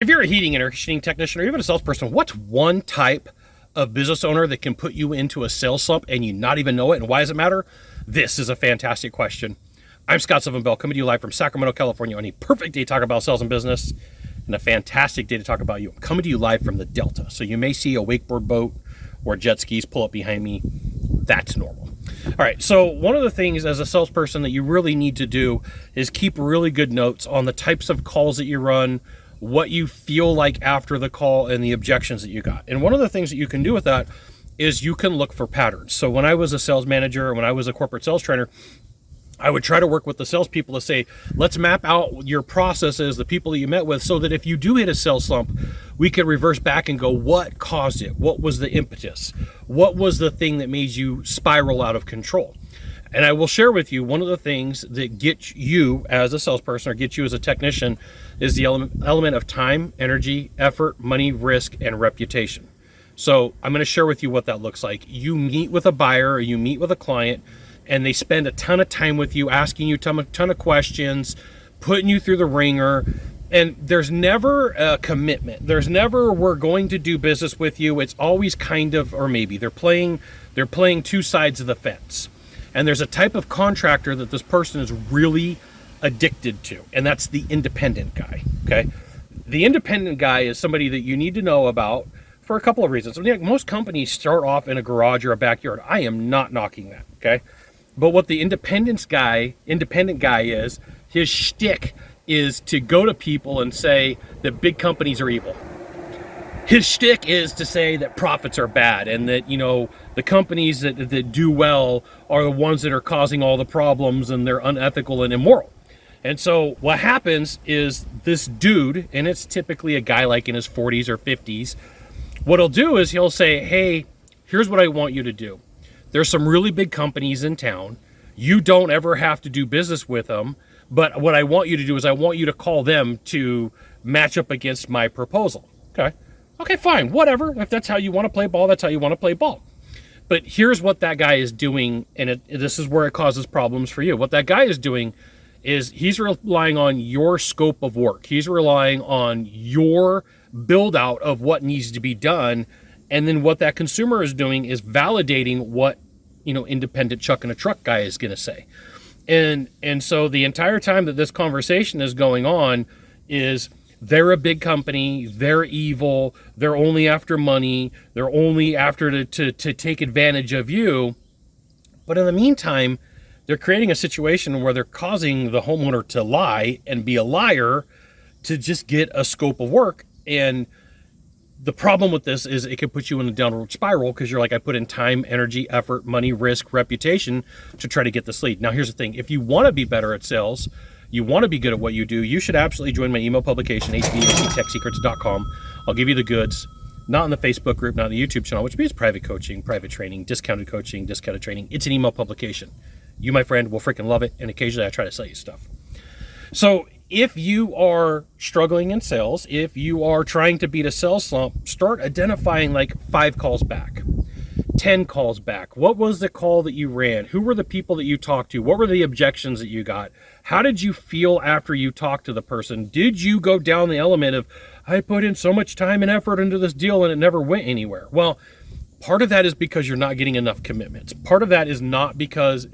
If you're a heating and air conditioning technician or even a salesperson, what's one type of business owner that can put you into a sales slump and you not even know it? And why does it matter? This is a fantastic question. I'm Scott Sylvan Bell, coming to you live from Sacramento, California, on a perfect day to talk about sales and business and a fantastic day to talk about you. I'm coming to you live from the Delta. So you may see a wakeboard boat or jet skis pull up behind me. That's normal. All right, so one of the things as a salesperson that you really need to do is keep really good notes on the types of calls that you run, what you feel like after the call, and the objections that you got. And one of the things that you can do with that is you can look for patterns. So when I was a sales manager, when I was a corporate sales trainer, I would try to work with the salespeople to say, let's map out your processes, the people that you met with, so that if you do hit a sales slump, we could reverse back and go, what caused it? What was the impetus? What was the thing that made you spiral out of control? And I will share with you one of the things that gets you as a salesperson or gets you as a technician is the element of time, energy, effort, money, risk, and reputation. So I'm going to share with you what that looks like. You meet with a buyer or you meet with a client and they spend a ton of time with you, asking you a ton of questions, putting you through the ringer, and there's never a commitment. There's never, we're going to do business with you. It's always kind of, or maybe they're playing two sides of the fence. And there's a type of contractor that this person is really addicted to, and that's the independent guy, okay? The independent guy is somebody that you need to know about for a couple of reasons. Most companies start off in a garage or a backyard. I am not knocking that, okay? But what the independent guy is, his shtick is to go to people and say that big companies are evil. His shtick is to say that profits are bad and that, the companies that do well are the ones that are causing all the problems and they're unethical and immoral. And so what happens is this dude, and it's typically a guy like in his 40s or 50s, what he'll do is he'll say, hey, here's what I want you to do. There's some really big companies in town. You don't ever have to do business with them. But what I want you to do is I want you to call them to match up against my proposal. Okay, fine, whatever. If that's how you want to play ball, that's how you want to play ball. But here's what that guy is doing, and this is where it causes problems for you. What that guy is doing is he's relying on your scope of work. He's relying on your build out of what needs to be done. And then what that consumer is doing is validating what, independent chuck in a truck guy is going to say. And so the entire time that this conversation is going on is they're a big company, they're evil, they're only after money, they're only after to take advantage of you. But in the meantime, they're creating a situation where they're causing the homeowner to lie and be a liar to just get a scope of work. And the problem with this is it could put you in a downward spiral because you're like, I put in time, energy, effort, money, risk, reputation to try to get this lead. Now, here's the thing. If you want to be better at sales, you want to be good at what you do, you should absolutely join my email publication, hvactechsecrets.com. I'll give you the goods, not in the Facebook group, not in the YouTube channel, which means private coaching, private training, discounted coaching, discounted training. It's an email publication. You, my friend, will freaking love it, and occasionally I try to sell you stuff. So if you are struggling in sales, if you are trying to beat a sales slump, start identifying like 5 calls back, 10 calls back. What was the call that you ran? Who were the people that you talked to? What were the objections that you got? How did you feel after you talked to the person? Did you go down the element of, I put in so much time and effort into this deal and it never went anywhere? Well, part of that is because you're not getting enough commitments. Part of that is not because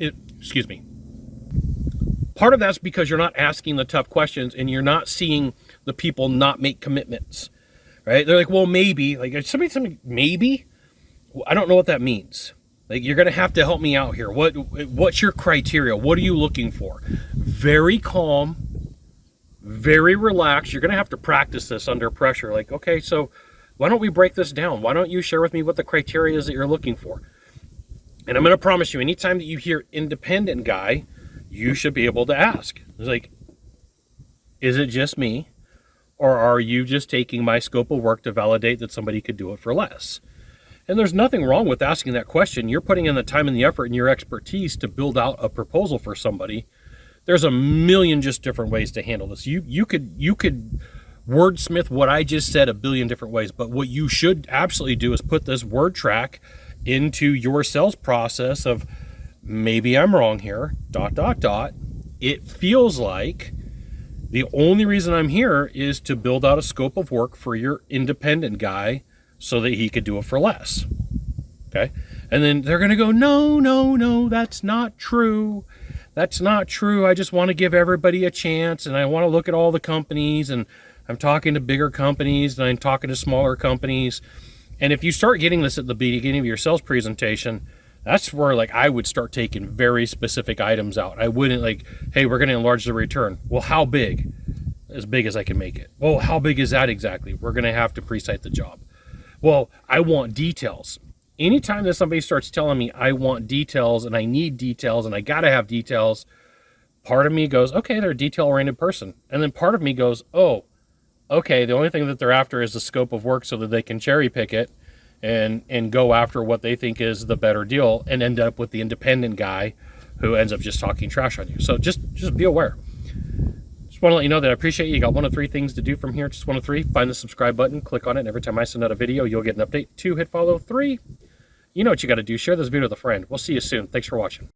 part of that's because you're not asking the tough questions and you're not seeing the people not make commitments, right? They're like, well, maybe, like somebody, maybe. I don't know what that means. Like, you're going to have to help me out here. What's your criteria? What are you looking for? Very calm, very relaxed. You're going to have to practice this under pressure. Like, okay, so why don't we break this down? Why don't you share with me what the criteria is that you're looking for? And I'm going to promise you, anytime that you hear independent guy, you should be able to ask. It's like, is it just me? Or are you just taking my scope of work to validate that somebody could do it for less? And there's nothing wrong with asking that question. You're putting in the time and the effort and your expertise to build out a proposal for somebody. There's a million just different ways to handle this. You could wordsmith what I just said a billion different ways, but what you should absolutely do is put this word track into your sales process of, maybe I'm wrong here, ... It feels like The only reason I'm here is to build out a scope of work for your independent guy so that he could do it for less. Okay? And then they're going to go, no, no, no, that's not true. That's not true. I just want to give everybody a chance, and I want to look at all the companies, and I'm talking to bigger companies, and I'm talking to smaller companies. And if you start getting this at the beginning of your sales presentation, that's where like I would start taking very specific items out. I wouldn't like, hey, we're going to enlarge the return. Well, how big? As big as I can make it. Well, how big is that exactly? We're going to have to pre-site the job. Well, I want details. Anytime that somebody starts telling me I want details and I need details and I got to have details, part of me goes, okay, they're a detail-oriented person. And then part of me goes, oh, okay, the only thing that they're after is the scope of work so that they can cherry pick it and go after what they think is the better deal and end up with the independent guy who ends up just talking trash on you. So just be aware. Just want to let you know that I appreciate you. You got one of three things to do from here. Just one of three. Find the subscribe button, click on it, and every time I send out a video, you'll get an update. 2, hit follow. 3, you know what you got to do. Share this video with a friend. We'll see you soon. Thanks for watching.